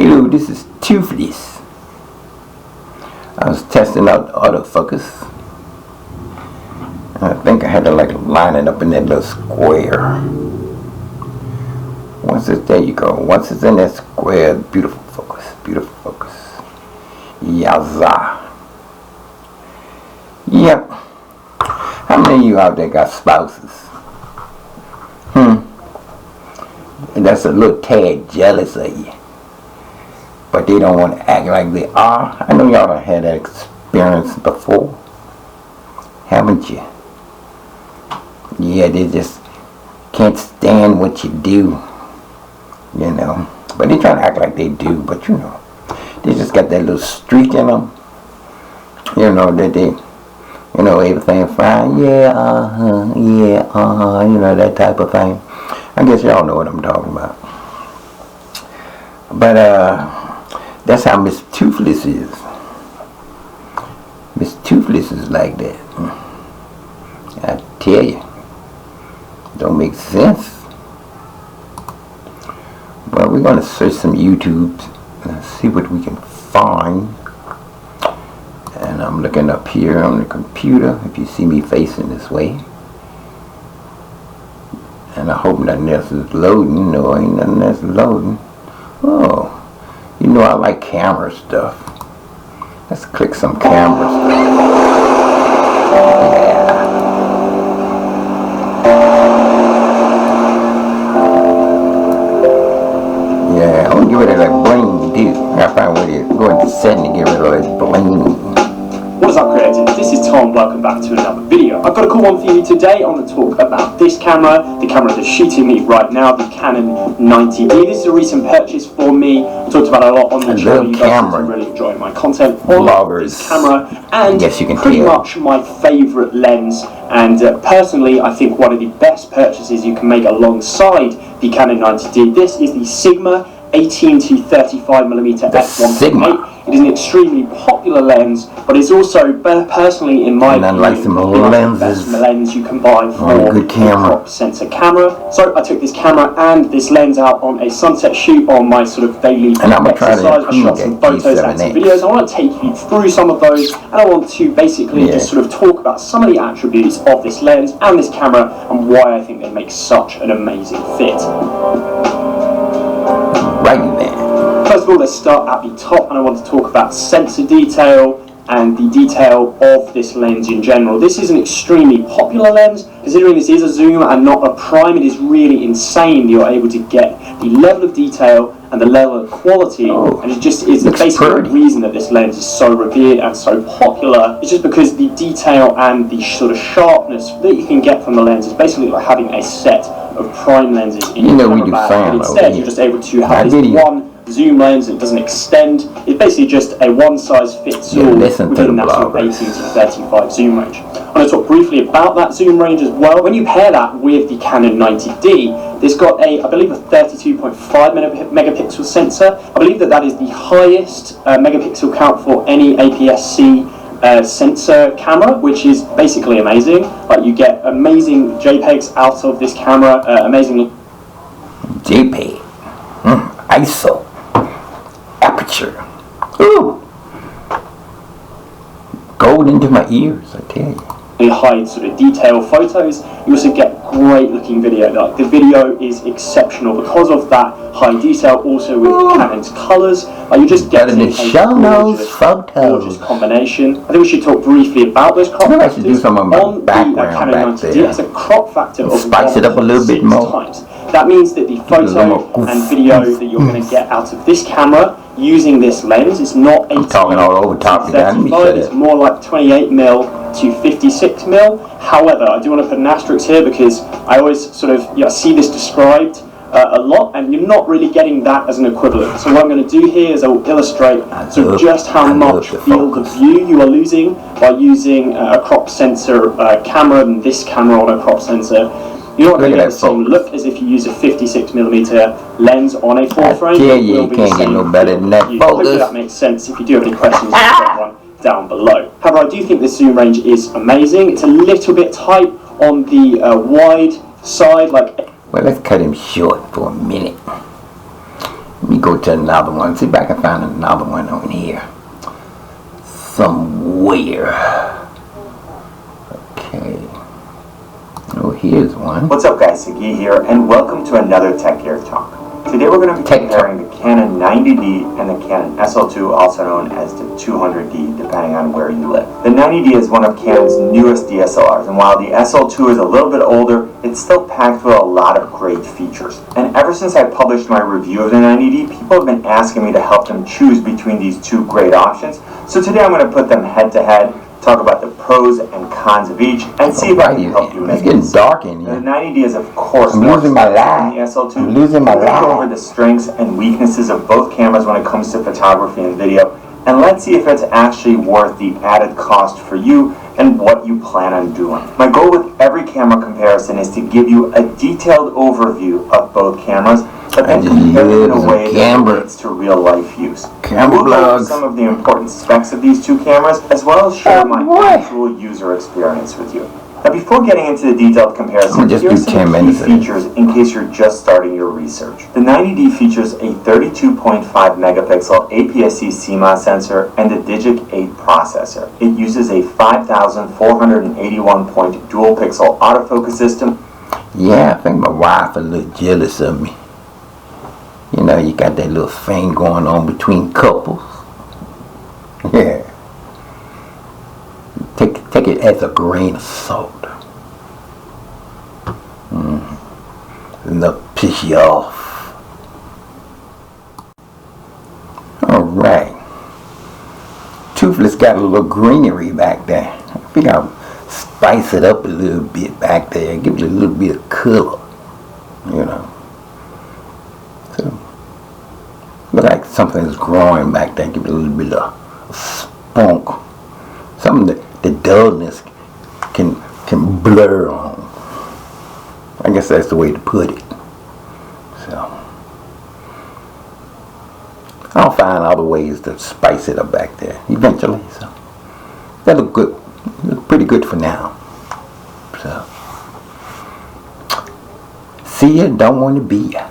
Hello, this is Toothless. I was testing out the autofocus. I think I had to line it up in that little square. Once it's there, you go. Once it's in that square, beautiful focus, beautiful focus. Yaza. Yep. How many of you out there got spouses? And that's a little tad jealous of you, but they don't want to act like they are. I know y'all done had that experience before, haven't you? Yeah, they just can't stand what you do, you know. But they try to act like they do, but you know, they just got that little streak in them, you know, that they, you know, everything fine, yeah, you know, that type of thing. I guess y'all know what I'm talking about. But that's how Miss Toothless is. Miss Toothless is like that. I tell you, don't make sense. Well, we're gonna search some YouTubes and see what we can find. And I'm looking up here on the computer. If you see me facing this way. And I hope nothing else is loading. No, ain't nothing else loading. Oh, you know I like camera stuff. Let's click some camera stuff. Yeah, I want to get rid of that bling too. I gotta find a way to go into setting to get rid of that bling. What is up, creators? This is Tom. Welcome back to another video. I've got a cool one for you today. I want to talk about this camera, the camera that's shooting me right now, the Canon 90D. This is a recent purchase for me. I talked about it a lot on the channel. You guys seem to really enjoy my content on this camera, and pretty much my favourite lens. And personally, I think one of the best purchases you can make alongside the Canon 90D. This is the Sigma 18 to 35mm f1.8. It is an extremely popular lens, but it's also personally, in my opinion, the best lens you can buy for a crop sensor camera. So I took this camera and this lens out on a sunset shoot on my sort of daily exercise. I shot some photos and some videos. I want to take you through some of those, and I want to basically just sort of talk about some of the attributes of this lens and this camera and why I think they make such an amazing fit. Right there. First of all, let's start at the top, and I want to talk about sensor detail and the detail of this lens in general. This is an extremely popular lens. Considering this is a zoom and not a prime, it is really insane you're able to get the level of detail and the level of quality, and it just is basically the reason that this lens is so revered and so popular. It's just because the detail and the sort of sharpness that you can get from the lens is basically like having a set of prime lenses in your camera bag, but instead you're just able to have this one zoom lens that doesn't extend. It's basically just a one-size-fits-all within that sort of 18 to 35 zoom range. I'm going to talk briefly about that zoom range as well. When you pair that with the Canon 90D, it's got I believe a 32.5 megapixel sensor. I believe that is the highest megapixel count for any APS-C sensor camera, which is basically amazing. Like, you get amazing JPEGs out of this camera, amazing JPEG, ISO, aperture. Ooh, gold into my ears, I tell you. High sort of detail photos. You also get great looking video. Like, the video is exceptional because of that high detail. Also with Canon's colours, you just get a gorgeous combination. I think we should talk briefly about those crop factors. Do some of my on the Canon 90D, it has a crop factor of spice it up a little bit more. Times. That means that the photo and video that you're going to get out of this camera using this lens is not 18 to 35, it's more like 28mm to 56mm. However, I do want to put an asterisk here because I always sort of see this described a lot, and you're not really getting that as an equivalent. So what I'm going to do here is I will illustrate sort of just how much field of view you are losing by using a crop sensor camera than this camera on a crop sensor. You're not going to get the same look as if you use a 56mm lens on a full frame. Yeah, you can't get no better than that. Hopefully that makes sense. If you do have any questions, drop one down below. However, I do think this zoom range is amazing. It's a little bit tight on the wide side. Well, let's cut him short for a minute. Let me go go to another one. See if I can find another one on here. Somewhere. Okay. Oh, here's one. What's up guys, Sagi here, and welcome to another Tech Gear Talk. Today we're going to be comparing the Canon 90D and the Canon SL2, also known as the 200D, depending on where you live. The 90D is one of Canon's newest DSLRs, and while the SL2 is a little bit older, it's still packed with a lot of great features. And ever since I published my review of the 90D, people have been asking me to help them choose between these two great options. So today I'm going to put them head to head, talk about the pros and cons of each, and see if I can help you make it. It's getting dark in here. The 90D is of course I'm losing my light. The SL2. I'm losing my We're going to go light. over the strengths and weaknesses of both cameras when it comes to photography and video, and let's see if it's actually worth the added cost for you and what you plan on doing. My goal with every camera comparison is to give you a detailed overview of both cameras, but then compare them in a way that relates to real life use. We'll go over some of the important specs of these two cameras, as well as share my actual user experience with you. Now before getting into the detailed comparison, here's some key features in case you're just starting your research. The 90D features a 32.5 megapixel APS-C CMOS sensor and a Digic 8 processor. It uses a 5481 point dual pixel autofocus system. Yeah, I think my wife a little jealous of me. You know, you got that little thing going on between couples. Yeah. Take it as a grain of salt. Enough to piss you off. Alright. Toothless got a little greenery back there. I think I'll spice it up a little bit back there. Give it a little bit of color. You know. So, look like something's growing back there. Give it a little bit of spunk. Something that the dullness can blur on. I guess that's the way to put it. So, I'll find other ways to spice it up back there eventually. So, that look good. Look pretty good for now. So, see ya, don't want to be ya.